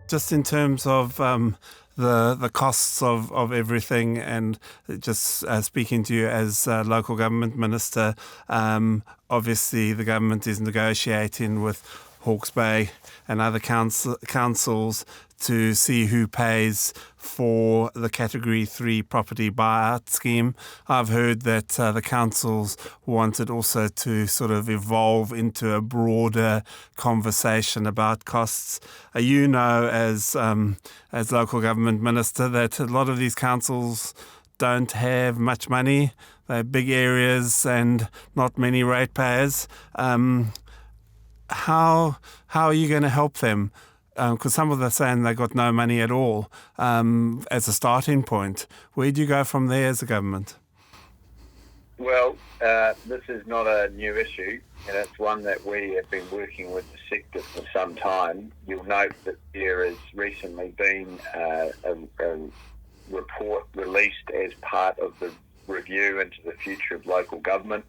Just in terms of the costs of everything, and just speaking to you as local government minister, obviously the government is negotiating with Hawke's Bay and other councils to see who pays for the Category 3 property buyout scheme. I've heard that the councils wanted also to sort of evolve into a broader conversation about costs. You know, as local government minister, that a lot of these councils don't have much money. They're big areas and not many ratepayers. How are you going to help them? Because some of them are saying they got no money at all as a starting point. Where do you go from there as a government? Well, this is not a new issue, and it's one that we have been working with the sector for some time. You'll note that there has recently been a report released as part of the review into the future of local government.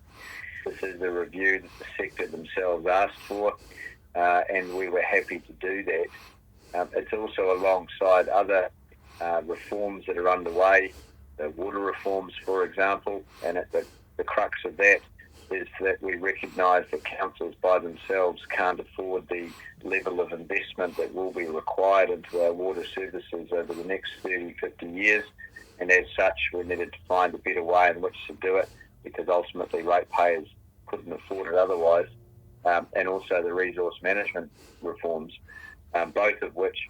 This is a review that the sector themselves asked for, and we were happy to do that. It's also alongside other reforms that are underway, the water reforms, for example, and the crux of that is that we recognise that councils by themselves can't afford the level of investment that will be required into our water services over the next 30, 50 years, and as such we needed to find a better way in which to do it, because ultimately ratepayers couldn't afford it otherwise, and also the resource management reforms, both of which,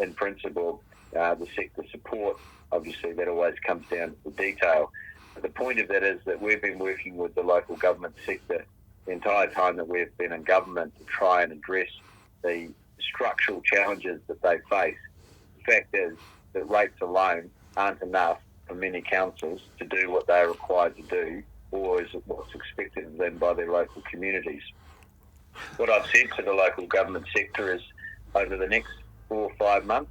in principle, the sector support. Obviously, that always comes down to the detail. But the point of that is that we've been working with the local government sector the entire time that we've been in government to try and address the structural challenges that they face. The fact is that rates alone aren't enough for many councils to do what they're required to do, or is what's expected of them by their local communities. What I've said to the local government sector is over the next 4 or 5 months,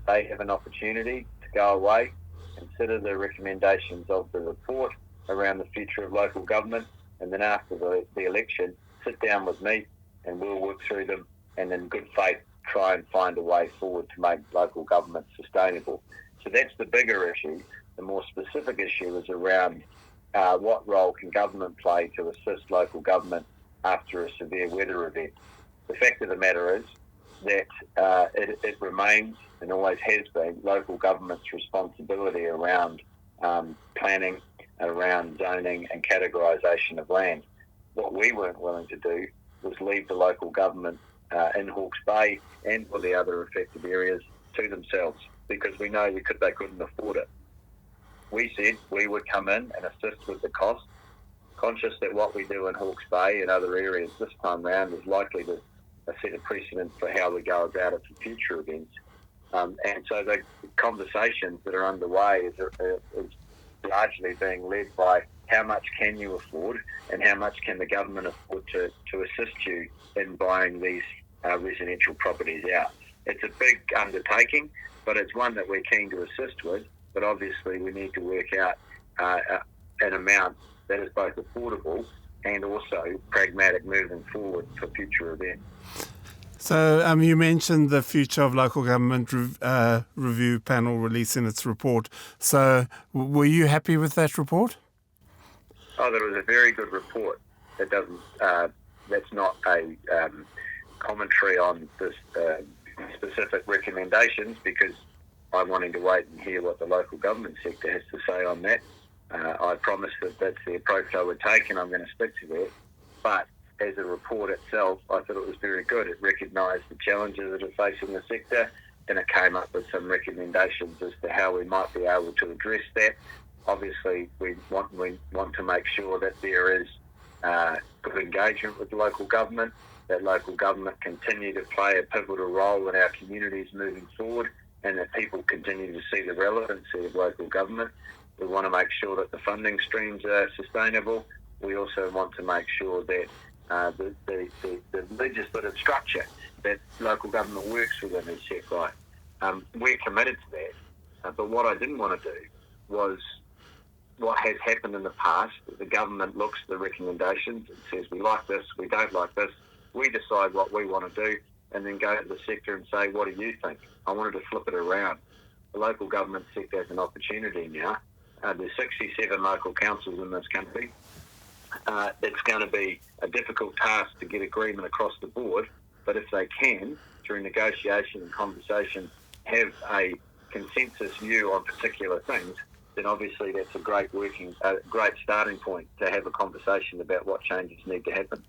they have an opportunity to go away, consider the recommendations of the report around the future of local government, and then after the election, sit down with me and we'll work through them, and in good faith try and find a way forward to make local government sustainable. So that's the bigger issue. The more specific issue is around what role can government play to assist local government after a severe weather event. The fact of the matter is that it remains, and always has been, local government's responsibility around planning, around zoning and categorisation of land. What we weren't willing to do was leave the local government in Hawke's Bay and for the other affected areas to themselves, because we know they couldn't afford it. We said we would come in and assist with the cost, conscious that what we do in Hawke's Bay and other areas this time round is likely to set a precedent for how we go about it for future events. And so the conversations that are underway is largely being led by how much can you afford and how much can the government afford to assist you in buying these residential properties out. It's a big undertaking, but it's one that we're keen to assist with. But obviously we need to work out an amount that is both affordable and also pragmatic moving forward for future events. So you mentioned the Future of Local Government review panel releasing its report. So were you happy with that report? Oh, that was a very good report. It doesn't. That's not a commentary on this specific recommendations, because I'm wanting to wait and hear what the local government sector has to say on that. I promised that that's the approach I would take, and I'm going to stick to that. But as a report itself, I thought it was very good. It recognised the challenges that are facing the sector, and it came up with some recommendations as to how we might be able to address that. Obviously, we want to make sure that there is good engagement with local government, that local government continue to play a pivotal role in our communities moving forward, and that people continue to see the relevancy of local government. We want to make sure that the funding streams are sustainable. We also want to make sure that the legislative structure that local government works within is set right. We're committed to that, but what I didn't want to do was what has happened in the past. The government looks at the recommendations and says, we like this, we don't like this. We decide what we want to do, and then go to the sector and say, what do you think? I wanted to flip it around. The local government sector has an opportunity now. There's 67 local councils in this country. It's going to be a difficult task to get agreement across the board, but if they can, through negotiation and conversation, have a consensus view on particular things, then obviously that's a great starting point to have a conversation about what changes need to happen.